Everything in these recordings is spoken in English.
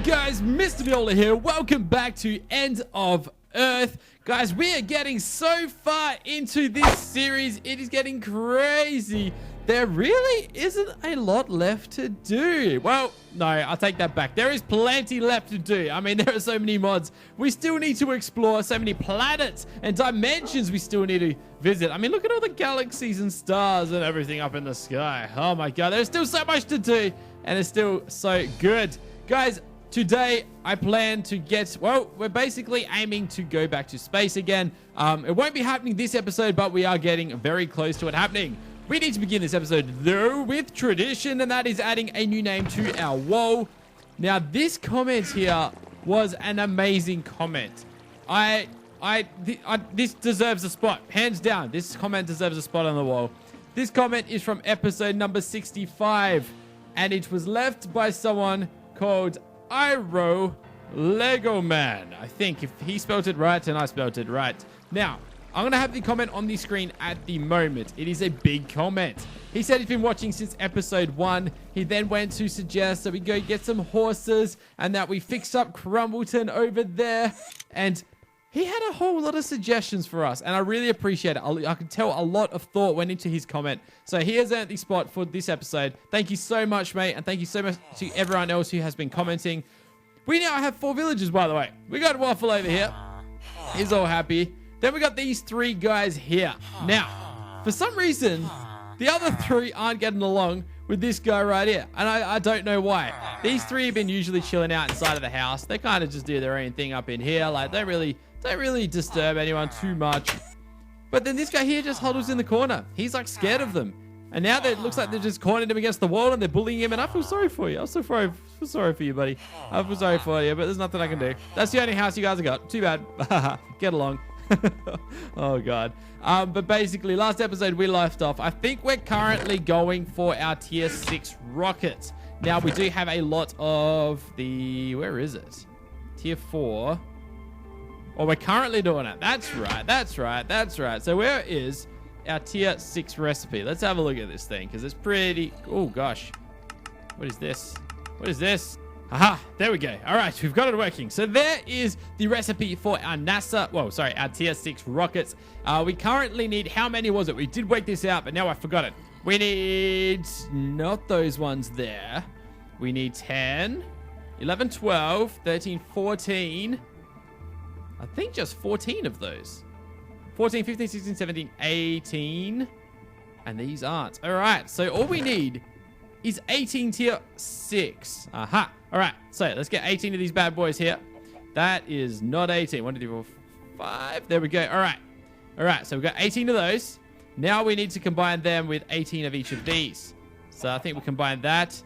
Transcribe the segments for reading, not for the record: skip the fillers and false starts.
guys, Mr. Viola here. Welcome back to End of Earth. Guys, we are getting so far into this series. It is getting crazy. There really isn't a lot left to do. Well, no, I'll take that back. There is plenty left to do. I mean, there are so many mods. We still need to explore, so many planets and dimensions we still need to visit. I mean, look at all the galaxies and stars and everything up in the sky. Oh my god, there's still so much to do, and it's still so good. Guys, today I plan to get, well, we're basically aiming to go back to space again. It won't be happening this episode, but we are getting very close to it happening. We need to begin this episode, though, with tradition, and that is adding a new name to our wall. Now, this comment here was an amazing comment. This deserves a spot, hands down. This comment deserves a spot on the wall. This comment is from episode number 65, and it was left by someone called Iro Lego Man. I think if he spelled it right and I spelled it right. Now, I'm going to have the comment on the screen at the moment. It is a big comment. He said he's been watching since episode 1. He then went to suggest that we go get some horses and that we fix up Crumbleton over there. And he had a whole lot of suggestions for us, and I really appreciate it. I can tell a lot of thought went into his comment. So he has earned the spot for this episode. Thank you so much, mate, and thank you so much to everyone else who has been commenting. We now have 4 villagers, by the way. We got Waffle over here. He's all happy. Then we got these 3 guys here. Now, for some reason, the other 3 aren't getting along with this guy right here. And I don't know why. These 3 have been usually chilling out inside of the house. They kind of just do their own thing up in here. Like, don't really disturb anyone too much. But then this guy here just huddles in the corner. He's like scared of them. And now it looks like they're just cornered him against the wall and they're bullying him. And I feel sorry for you. I'm so sorry for you, buddy. I feel sorry for you, but there's nothing I can do. That's the only house you guys have got. Too bad. Get along. Oh god. But basically, last episode we left off. I think we're currently going for our tier 6 rocket. Now we do have a lot of the, where is it? Tier 4. Oh, we're currently doing it. That's right. So where is our tier 6 recipe? Let's have a look at this thing, because it's pretty, oh gosh. What is this? Aha, there we go. All right, we've got it working. So there is the recipe for our our tier 6 rockets. We currently need, how many was it? We did work this out, but now I forgot it. We need, not those ones there. We need 10, 11, 12, 13, 14. I think just 14 of those. 14, 15, 16, 17, 18. And these aren't. All right, so all we need is 18 tier 6. Aha. All right, so let's get 18 of these bad boys here. That is not 18. 1, 2, 3, 4, 5. There we go. All right, so we've got 18 of those. Now we need to combine them with 18 of each of these. So I think we combine that,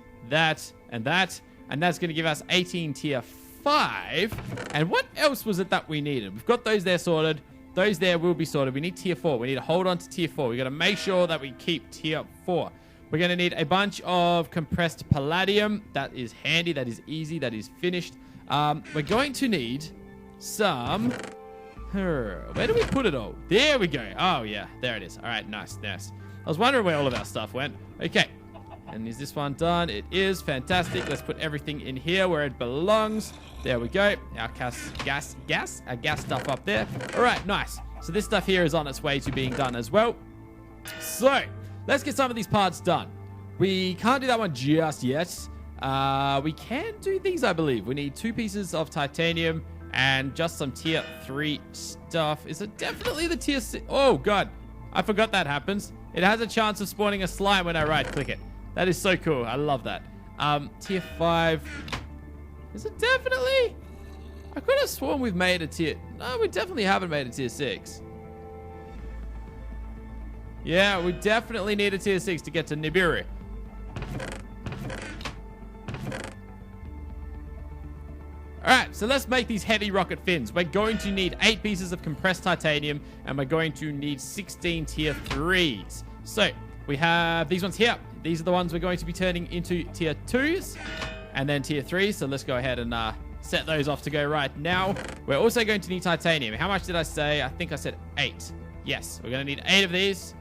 and that. And that's going to give us 18 tier 5. And what else was it that we needed? We've got those there sorted. Those there will be sorted. We need tier 4. We need to hold on to tier 4. We got to make sure that we keep tier 4. We're going to need a bunch of compressed palladium. That is handy. That is easy. That is finished. We're going to need some... Where do we put it all? There we go. Oh, yeah. There it is. All right. Nice. I was wondering where all of our stuff went. Okay. And is this one done? It is. Fantastic. Let's put everything in here where it belongs. There we go. Our gas stuff up there. All right. Nice. So this stuff here is on its way to being done as well. So... let's get some of these parts done. We can't do that one just yet. We can do these, I believe. We need 2 pieces of titanium and just some tier 3 stuff. Is it definitely the tier 6? Oh, God. I forgot that happens. It has a chance of spawning a slime when I right-click it. That is so cool. I love that. Tier 5. Is it definitely? I could have sworn we've made a tier... no, we definitely haven't made a tier 6. Yeah, we definitely need a tier 6 to get to Nibiru. Alright, so let's make these heavy rocket fins. We're going to need 8 pieces of compressed titanium, and we're going to need 16 tier 3s. So, we have these ones here. These are the ones we're going to be turning into tier 2s, and then tier 3s. So let's go ahead and set those off to go right now. We're also going to need titanium. How much did I say? I think I said 8. Yes, we're going to need 8 of these.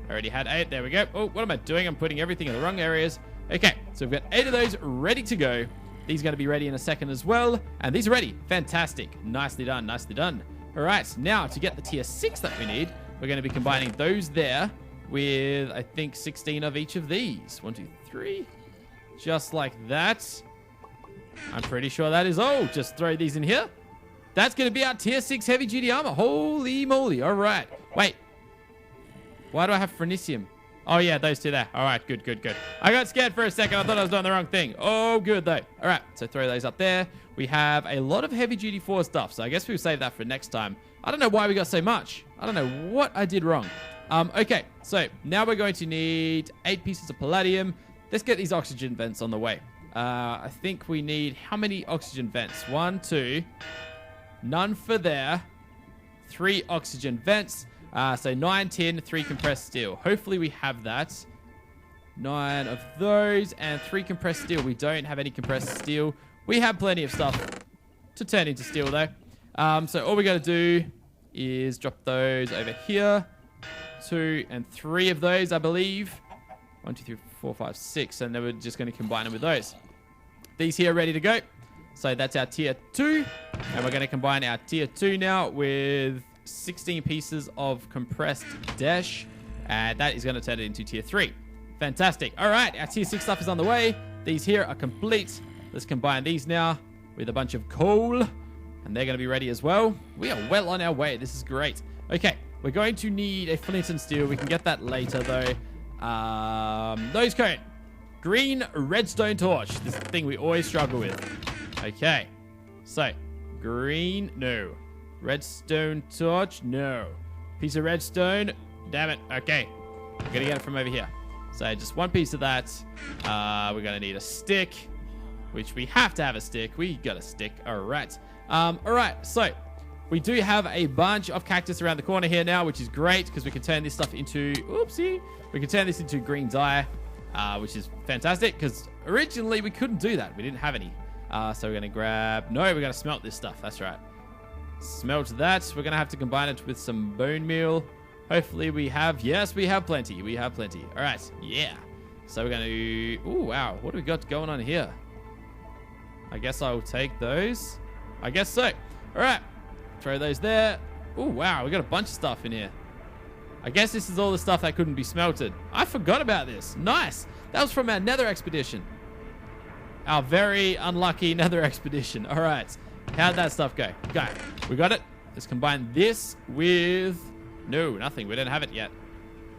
I already had 8. There we go. Oh, what am I doing? I'm putting everything in the wrong areas. Okay, so we've got 8 of those ready to go. These are going to be ready in a second as well. And these are ready. Fantastic. Nicely done. Nicely done. All right. Now, to get the tier 6 that we need, we're going to be combining those there with, I think, 16 of each of these. 1, 2, 3. Just like that. I'm pretty sure that is all. Just throw these in here. That's going to be our tier 6 heavy-duty armor. Holy moly. All right. Wait. Why do I have phrenicium? Oh, yeah, those two there. All right, good, good, good. I got scared for a second. I thought I was doing the wrong thing. Oh, good, though. All right, so throw those up there. We have a lot of heavy-duty 4 stuff, so I guess we'll save that for next time. I don't know why we got so much. I don't know what I did wrong. Okay, so now we're going to need 8 pieces of palladium. Let's get these oxygen vents on the way. I think we need how many oxygen vents? 1, 2. None for there. 3 oxygen vents. So 9 tin, 3 compressed steel. Hopefully we have that. 9 of those and 3 compressed steel. We don't have any compressed steel. We have plenty of stuff to turn into steel though. So all we got to do is drop those over here. 2 and 3 of those, I believe. 1, 2, 3, 4, 5, 6. And then we're just going to combine them with those. These here are ready to go. So that's our tier 2. And we're going to combine our tier 2 now with 16 pieces of compressed dash, and that is going to turn it into tier 3. Fantastic. All right, our tier 6 stuff is on the way. These here are complete. Let's combine these now with a bunch of coal, and they're going to be ready as well. We are well on our way. This is great. Okay, we're going to need a flint and steel. We can get that later though. Those cone. Green redstone torch. This is the thing we always struggle with. Okay, so green, no. Redstone torch? No. Piece of redstone? Damn it. Okay. We're going to get it from over here. So just 1 piece of that. We're going to need a stick, which we have to have a stick. We got a stick. All right. All right. So we do have a bunch of cactus around the corner here now, which is great because we can turn this stuff into... Oopsie. We can turn this into green dye, which is fantastic because originally we couldn't do that. We didn't have any. So we're going to grab... No, we're going to smelt this stuff. That's right. Smelt that. We're going to have to combine it with some bone meal. Hopefully we have... Yes, we have plenty. We have plenty. All right. Yeah. So we're going to... Oh, wow. What do we got going on here? I guess I will take those. I guess so. All right. Throw those there. Oh, wow. We got a bunch of stuff in here. I guess this is all the stuff that couldn't be smelted. I forgot about this. Nice. That was from our nether expedition. Our very unlucky nether expedition. All right. How'd that stuff go? Go. We got it. Let's combine this with... No, nothing. We don't have it yet.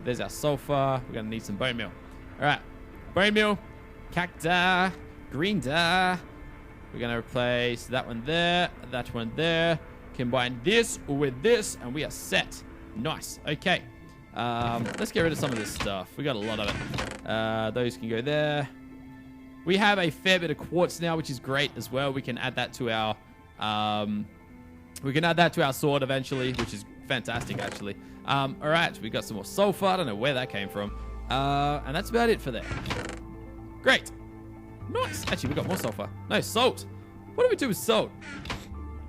There's our sulfur. We're going to need some bone meal. All right. Bone meal. Cacti. Green dye. We're going to replace that one there. That one there. Combine this with this. And we are set. Nice. Okay. Let's get rid of some of this stuff. We got a lot of it. Those can go there. We have a fair bit of quartz now, which is great as well. We can add that to our... we can add that to our sword eventually, which is fantastic, actually. All right, we got some more sulfur. I don't know where that came from. And that's about it for there. Great. Nice. Actually, we got more sulfur. No, salt. What do we do with salt?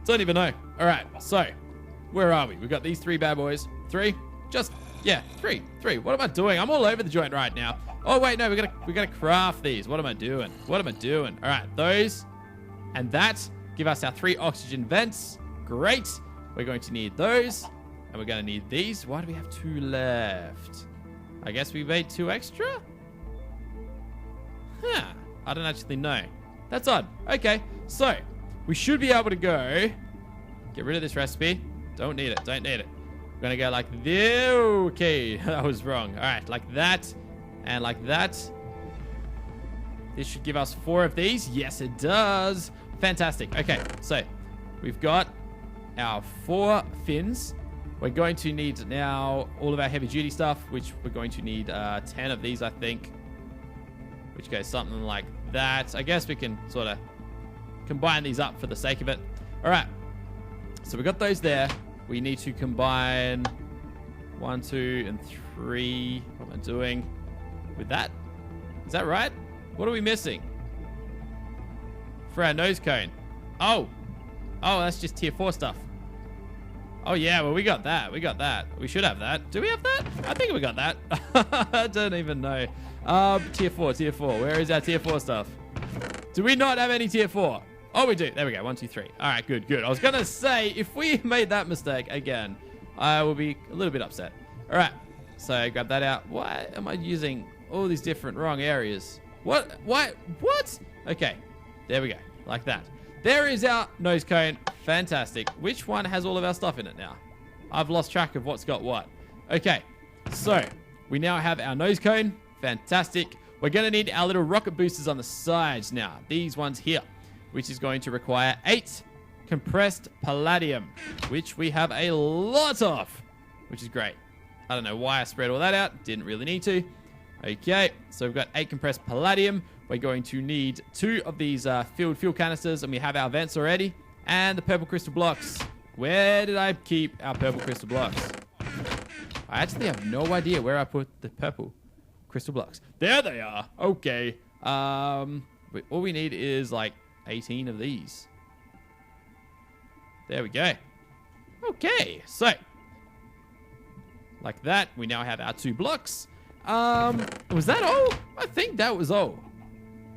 Don't even know. All right, so where are we? We've got these 3 bad boys. 3? Just, yeah, 3. What am I doing? I'm all over the joint right now. Oh, wait, no, we gotta craft these. What am I doing? All right, those and that give us our 3 oxygen vents. Great. We're going to need those. And we're going to need these. Why do we have 2 left? I guess we made 2 extra? Huh. I don't actually know. That's odd. Okay. So, we should be able to go... Get rid of this recipe. Don't need it. We're going to go like this. Okay. That was wrong. All right. Like that. And like that. This should give us 4 of these. Yes, it does. Fantastic. Okay. So, we've got our 4 fins. We're going to need now all of our heavy duty stuff, which we're going to need 10 of these, I think, which goes something like that. I guess we can sort of combine these up for the sake of it. All right. So we got those there. We need to combine 1, 2, and 3. What am I doing with that? Is that right? What are we missing for our nose cone? Oh, that's just tier 4 stuff. Oh, yeah, well, we got that. We should have that. Do we have that? I think we got that. I don't even know. Tier 4. Where is our tier 4 stuff? Do we not have any tier 4? Oh, we do. There we go. 1, 2, 3. All right, good, good. I was going to say, if we made that mistake again, I will be a little bit upset. All right. So grab that out. Why am I using all these different wrong areas? What? Why? What? Okay. There we go. Like that. There is our nose cone. Fantastic. Which one has all of our stuff in it now? I've lost track of what's got what. Okay. So we now have our nose cone. Fantastic. We're going to need our little rocket boosters on the sides now. These ones here, which is going to require 8 compressed palladium, which we have a lot of, which is great. I don't know why I spread all that out. Didn't really need to. Okay, so we've got 8 compressed palladium. We're going to need 2 of these filled fuel canisters, and we have our vents already. And the purple crystal blocks. Where did I keep our purple crystal blocks? I actually have no idea where I put the purple crystal blocks. There they are. Okay. All we need is like 18 of these. There we go. Okay, so like that, we now have our 2 blocks. Was that all? I think that was all.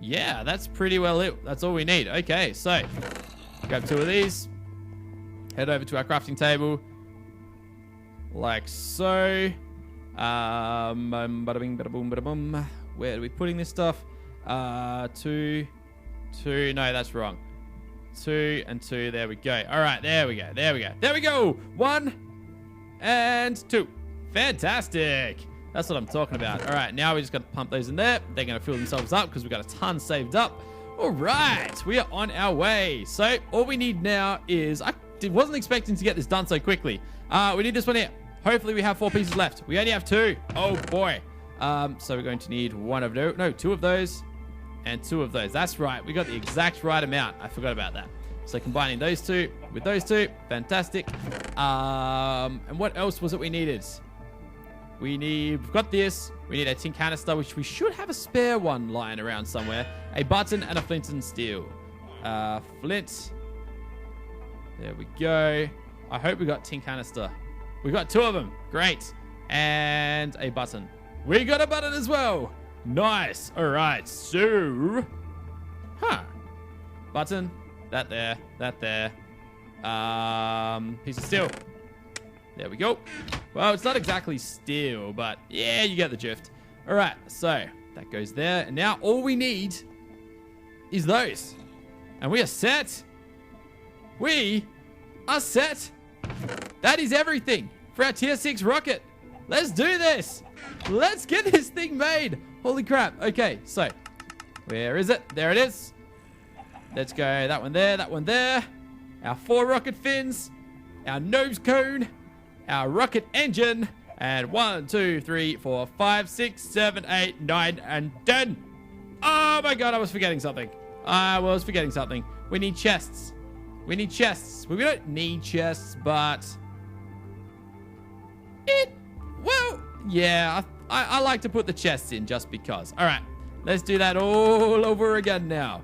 Yeah, that's pretty well it. That's all we need. Okay, so grab 2 of these. Head over to our crafting table. Like so. Bada bing, bada boom, bada boom. Where are we putting this stuff? 2. No, that's wrong. 2 and 2. There we go. All right, there we go. There we go. There we go. 1 and 2. Fantastic. That's what I'm talking about. All right, now we just got to pump those in there. They're going to fill themselves up because we've got a ton saved up. All right, we are on our way. So all we need now is, I wasn't expecting to get this done so quickly. We need this one here. Hopefully we have 4 pieces left. We only have 2. Oh boy. So we're going to need 1 of those. No, 2 of those and 2 of those. That's right. We got the exact right amount. I forgot about that. So combining those 2 with those 2. Fantastic. And what else was it we needed? We've got this. We need a tin canister, which we should have a spare one lying around somewhere. A button and a flint and steel. Flint. There we go. I hope we got tin canister. We got 2 of them. Great. And a button. We got a button as well. Nice. All right. So, button. That there. That there. Piece of steel. There we go. Well, it's not exactly steel, but yeah, you get the drift. All right. So that goes there. And now all we need is those. And we are set. We are set. That is everything for our tier 6 rocket. Let's do this. Let's get this thing made. Holy crap. Okay, so where is it? There it is. Let's go that one there, that one there. Our 4 rocket fins, our nose cone, our rocket engine, and 1, 2, 3, 4, 5, 6, 7, 8, 9, and 10. Oh my god, I was forgetting something. I was forgetting something. We need chests. We need chests. We don't need chests, but well, yeah, I like to put the chests in just because. All right, let's do that all over again now.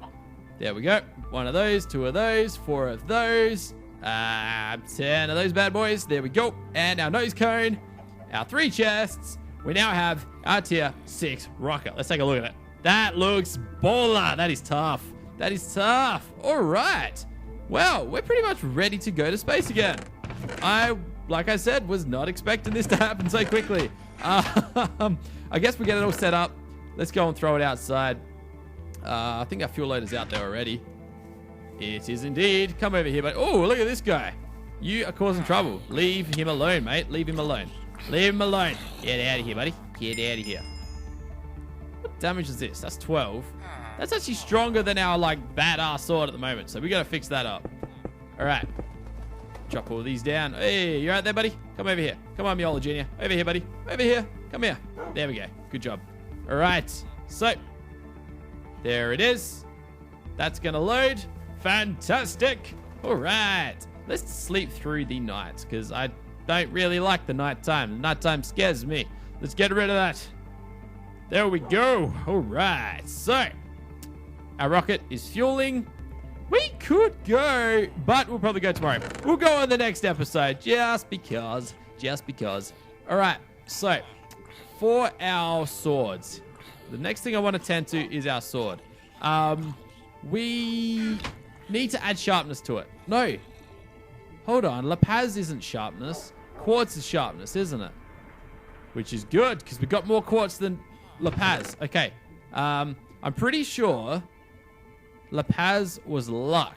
There we go. 1 of those, 2 of those, 4 of those, 10 of those bad boys. There we go. And our nose cone, our 3 chests. We now have our tier 6 rocket. Let's take a look at it. That looks baller. That is tough. That is tough. All right. Well, we're pretty much ready to go to space again. Like I said, was not expecting this to happen so quickly. I guess we get it all set up. Let's go and throw it outside. I think our fuel loader's out there already. It is indeed. Come over here, but oh, look at this guy. You are causing trouble. Leave him alone, mate. Leave him alone. Leave him alone. Get out of here, buddy. Get out of here. What damage is this? That's 12. That's actually stronger than our, like, badass sword at the moment. So we got to fix that up. All right. Drop all these down. Hey, you right there, buddy? Come over here. Come on, Miola Jr. Over here, buddy. Over here. Come here. There we go. Good job. All right. So, there it is. That's going to load. Fantastic. All right. Let's sleep through the night because I don't really like the nighttime. The nighttime scares me. Let's get rid of that. There we go. All right. So, our rocket is fueling. We could go, but we'll probably go tomorrow. We'll go on the next episode just because. Just because. All right. So, for our swords, the next thing I want to tend to is our sword. we need to add sharpness to it. No. Hold on. Lapaz isn't sharpness. Quartz is sharpness, isn't it? Which is good, because we got more quartz than lapaz. Okay. I'm pretty sure lapaz was luck,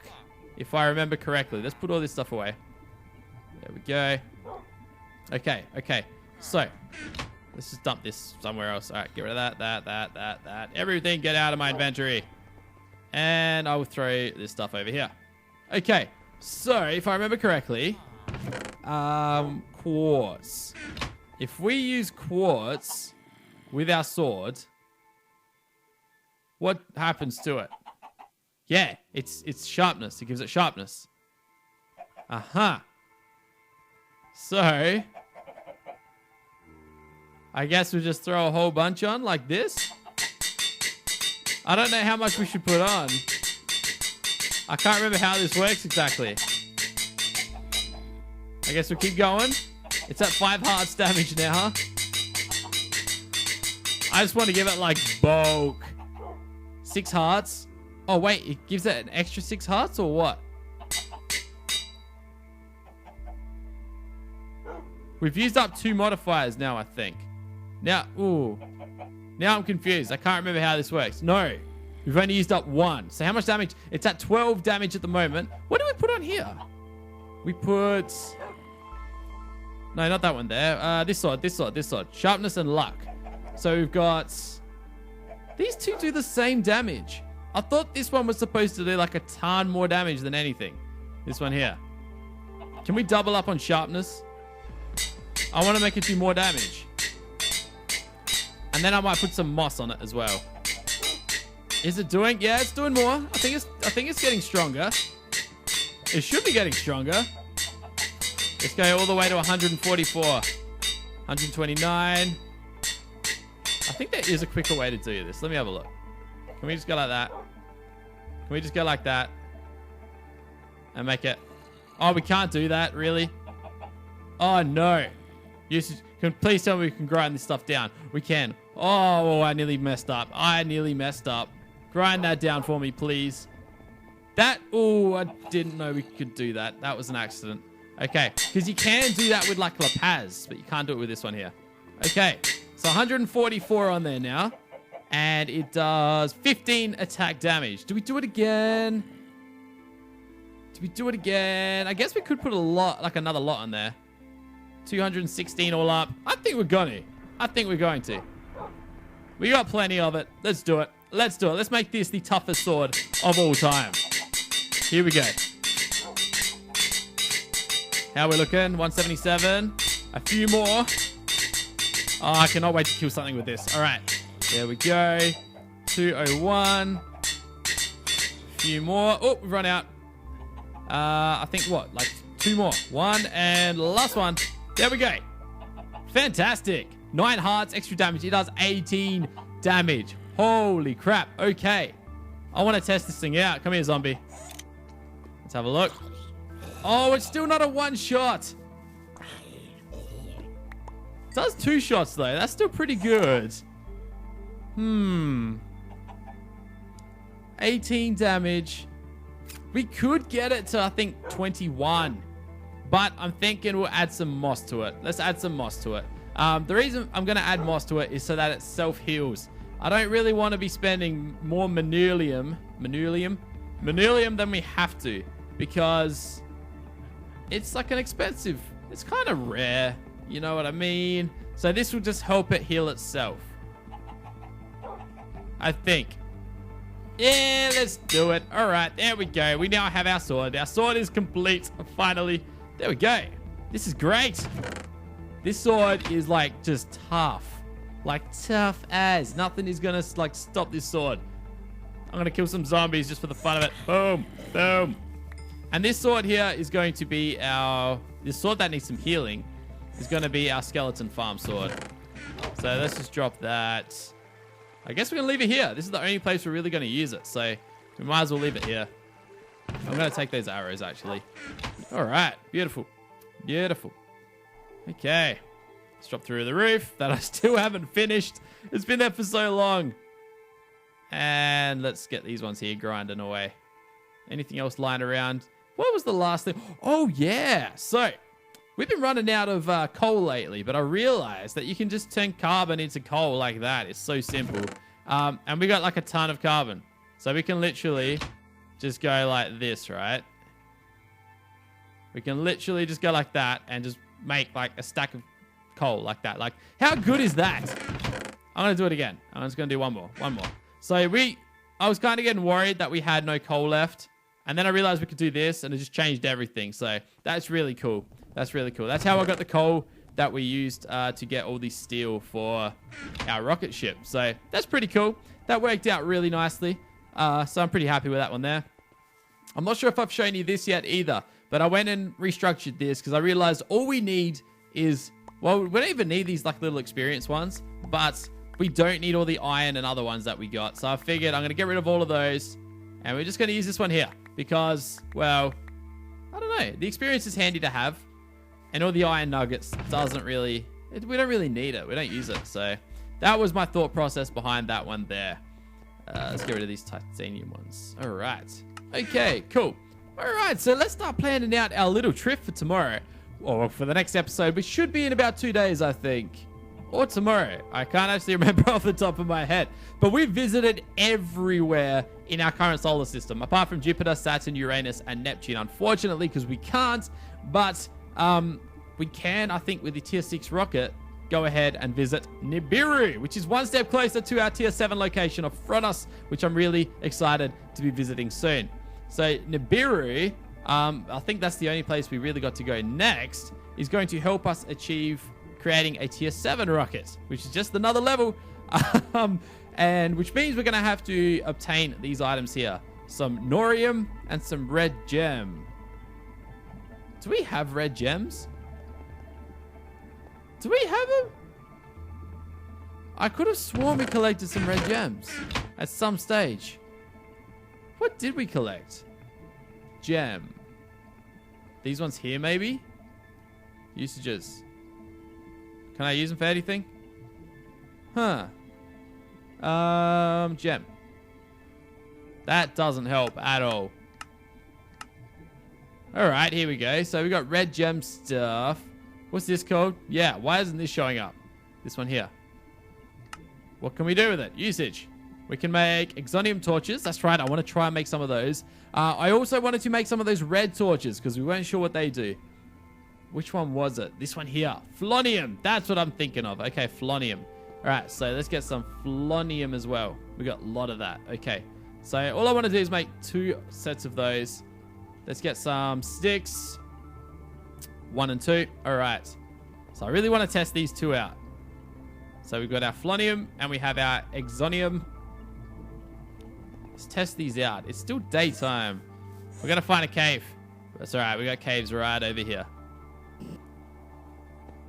if I remember correctly. Let's put all this stuff away. There we go. Okay. So, let's just dump this somewhere else. All right, get rid of that. Everything get out of my inventory. And I will throw this stuff over here. Okay, so if I remember correctly, quartz. If we use quartz with our sword, what happens to it? Yeah, it's sharpness. It gives it sharpness. Uh-huh. So, I guess we'll just throw a whole bunch on like this. I don't know how much we should put on. I can't remember how this works exactly. I guess we'll keep going. It's at 5 hearts damage now. I just want to give it like bulk. 6 hearts. Oh wait, it gives it an extra 6 hearts or what? We've used up 2 modifiers now, I think. Now, ooh. Now I'm confused. I can't remember how this works. No, we've only used up 1. So how much damage? It's at 12 damage at the moment. What do we put on here? We put... No, not that one there. This sword. Sharpness and luck. So we've got... These 2 do the same damage. I thought this one was supposed to do like a ton more damage than anything. This one here. Can we double up on sharpness? I want to make it do more damage. And then I might put some moss on it as well. Is it doing? Yeah, it's doing more. I think it's getting stronger. It should be getting stronger. Let's go all the way to 144. 129. I think there is a quicker way to do this. Let me have a look. Can we just go like that? Can we just go like that? And make it... Oh, we can't do that, really? Oh, no. Please tell me we can grind this stuff down. We can. Oh, I nearly messed up. Grind that down for me, please. Oh, I didn't know we could do that. That was an accident. Okay, because you can do that with like lapaz, but you can't do it with this one here. Okay, so 144 on there now. And it does 15 attack damage. Do we do it again? I guess we could put a lot, like another lot on there. 216 all up. I think we're going to. We got plenty of it. Let's do it. Let's make this the toughest sword of all time. Here we go. How we looking? 177. A few more. Oh, I cannot wait to kill something with this. All right. There we go. 201. A few more. Oh, we've run out. I think what? Like 2 more. 1 and last one. There we go. Fantastic. 9 hearts, extra damage. It does 18 damage. Holy crap. Okay. I want to test this thing out. Come here, zombie. Let's have a look. Oh, it's still not a 1-shot. It does 2 shots, though. That's still pretty good. 18 damage. We could get it to, I think, 21. But I'm thinking we'll add some moss to it. Let's add some moss to it. The reason I'm going to add moss to it is so that it self-heals. I don't really want to be spending more manurium than we have to. Because it's like an expensive... It's kind of rare. You know what I mean? So this will just help it heal itself. I think. Yeah, let's do it. All right, there we go. We now have our sword. Our sword is complete, finally. There we go. This is great. This sword is like just tough. Like tough as. Nothing is going to like stop this sword. I'm going to kill some zombies just for the fun of it. Boom. Boom. And this sword here is going to be our... This sword that needs some healing is going to be our skeleton farm sword. So let's just drop that. I guess we're going to leave it here. This is the only place we're really going to use it. So we might as well leave it here. I'm going to take those arrows, actually. All right. Beautiful. Beautiful. Okay. Let's drop through the roof that I still haven't finished. It's been there for so long. And let's get these ones here grinding away. Anything else lying around? What was the last thing? Oh, yeah. So, we've been running out of coal lately, but I realized that you can just turn carbon into coal like that. It's so simple. And we got like a ton of carbon. So, we can literally just go like this, right? We can literally just go like that and just make like a stack of coal like that. Like, how good is that? I'm going to do it again. I'm just going to do one more. So, I was kind of getting worried that we had no coal left. And then I realized we could do this, and it just changed everything. So that's really cool. That's really cool. That's how I got the coal that we used to get all this steel for our rocket ship. So that's pretty cool. That worked out really nicely. So I'm pretty happy with that one there. I'm not sure if I've shown you this yet either, but I went and restructured this because I realized all we need is, well, we don't even need these like little experience ones, but we don't need all the iron and other ones that we got. So I figured I'm going to get rid of all of those, and we're just going to use this one here. Because, well, I don't know. The experience is handy to have. And all the iron nuggets doesn't really... we don't really need it. We don't use it. So that was my thought process behind that one there. Let's get rid of these titanium ones. All right. Okay, cool. All right, so let's start planning out our little trip for tomorrow. Or for the next episode, which should be in about 2 days, I think. Or tomorrow. I can't actually remember off the top of my head. But we've visited everywhere in our current solar system, apart from Jupiter, Saturn, Uranus, and Neptune. Unfortunately, because we can't, but we can, I think, with the Tier 6 rocket, go ahead and visit Nibiru, which is one step closer to our Tier 7 location of Phronos, which I'm really excited to be visiting soon. So Nibiru, I think that's the only place we really got to go next, is going to help us achieve creating a Tier 7 rocket, which is just another level. And which means we're going to have to obtain these items here. Some norium and some red gem. Do we have red gems? Do we have them? I could have sworn we collected some red gems at some stage. What did we collect? Gem. These ones here, maybe? Usages. Can I use them for anything? Huh. Gem. That doesn't help at all. Alright, here we go. So we got red gem stuff. What's this called? Yeah, why isn't this showing up? This one here. What can we do with it? Usage. We can make exonium torches. That's right, I want to try and make some of those. I also wanted to make some of those red torches because we weren't sure what they do. Which one was it? This one here. Flonium. That's what I'm thinking of. Okay, flonium. All right, so let's get some flonium as well. We got a lot of that. Okay, so all I want to do is make 2 sets of those. Let's get some sticks. 1 and 2. All right. So I really want to test these 2 out. So we've got our flonium and we have our exonium. Let's test these out. It's still daytime. We're going to find a cave. That's all right. We got caves right over here.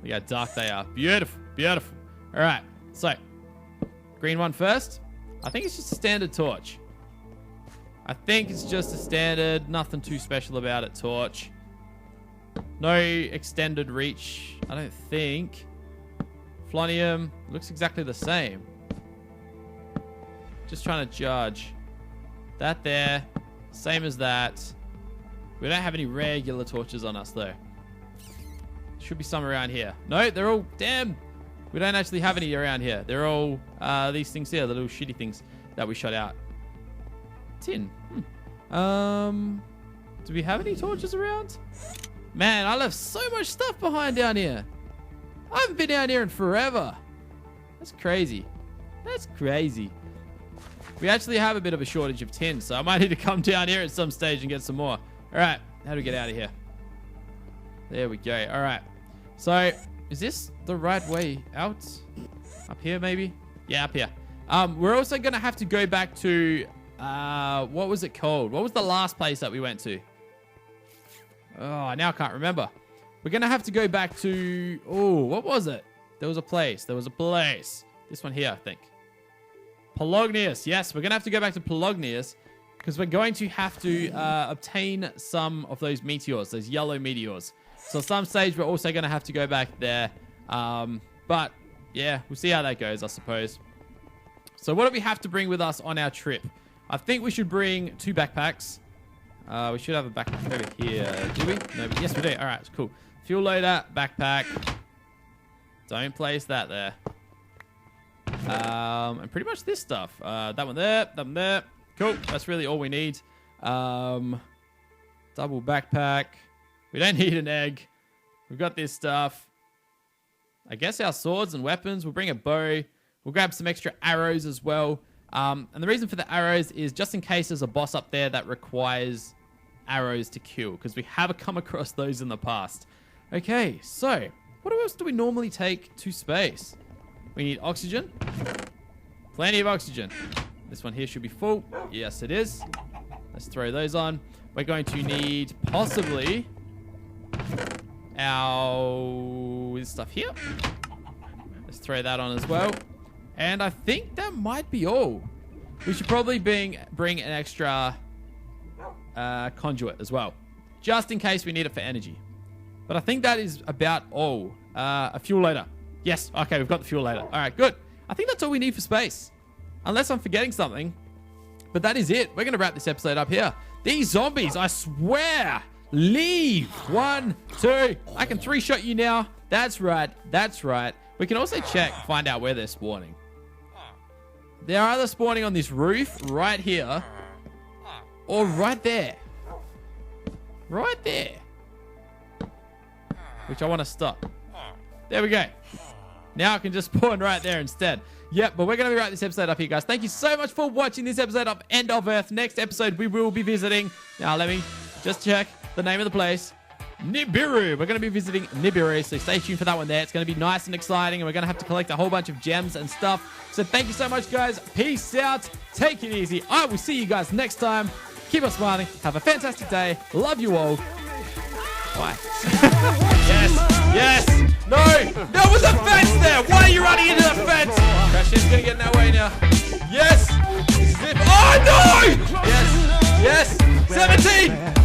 Look how dark they are. Beautiful. Beautiful. All right. So, green one first. I think it's just a standard torch. I think it's just a standard, nothing too special about it, torch. No extended reach, I don't think. Flonium looks exactly the same. Just trying to judge. That there, same as that. We don't have any regular torches on us, though. Should be some around here. No, they're all... Damn! We don't actually have any around here. They're all these things here, the little shitty things that we shot out. Tin. Do we have any torches around? Man, I left so much stuff behind down here. I haven't been down here in forever. That's crazy. That's crazy. We actually have a bit of a shortage of tin, so I might need to come down here at some stage and get some more. All right, how do we get out of here? There we go. All right. So, is this the right way out? Up here, maybe? Yeah, up here. We're also going to have to go back to... what was it called? What was the last place that we went to? Oh, now I can't remember. We're going to have to go back to... Oh, what was it? There was a place. There was a place. This one here, I think. Polognius. Yes, we're going to have to go back to Polognius because we're going to have to obtain some of those meteors, those yellow meteors. So at some stage, we're also going to have to go back there. But, yeah, we'll see how that goes, I suppose. So what do we have to bring with us on our trip? I think we should bring 2 backpacks. We should have a backpack over here. Do we? No, yes, we do. All right, cool. Fuel loader, backpack. Don't place that there. And pretty much this stuff. That one there, that one there. Cool. That's really all we need. Double backpack. We don't need an egg. We've got this stuff. I guess our swords and weapons. We'll bring a bow. We'll grab some extra arrows as well. And the reason for the arrows is just in case there's a boss up there that requires arrows to kill, because we have come across those in the past. Okay, so what else do we normally take to space? We need oxygen. Plenty of oxygen. This one here should be full. Yes, it is. Let's throw those on. We're going to need possibly this stuff here. Let's throw that on as well. And I think that might be all. We should probably bring an extra conduit as well, just in case we need it for energy. But I think that is about all. A fuel loader. Yes, okay, we've got the fuel loader. All right, good. I think that's all we need for space. Unless I'm forgetting something. But that is it. We're going to wrap this episode up here. These zombies, I swear, leave. 1, 2. I can 3-shot you now. That's right. That's right. We can also find out where they're spawning. They're either spawning on this roof right here or right there. Right there. Which I want to stop. There we go. Now I can just spawn right there instead. Yep, but we're going to wrap this episode up here, guys. Thank you so much for watching this episode of End of Earth. Next episode, we will be visiting... Now, let me just check the name of the place. Nibiru. We're going to be visiting Nibiru, so stay tuned for that one there. It's going to be nice and exciting, and we're going to have to collect a whole bunch of gems and stuff. So thank you so much, guys. Peace out. Take it easy. I will see you guys next time. Keep on smiling. Have a fantastic day. Love you all. Bye. Yes. Yes. No. There was a fence there. Why are you running into the fence? Crash is going to get in our way now. Yes. Zip. Oh, no. Yes. Yes. 17.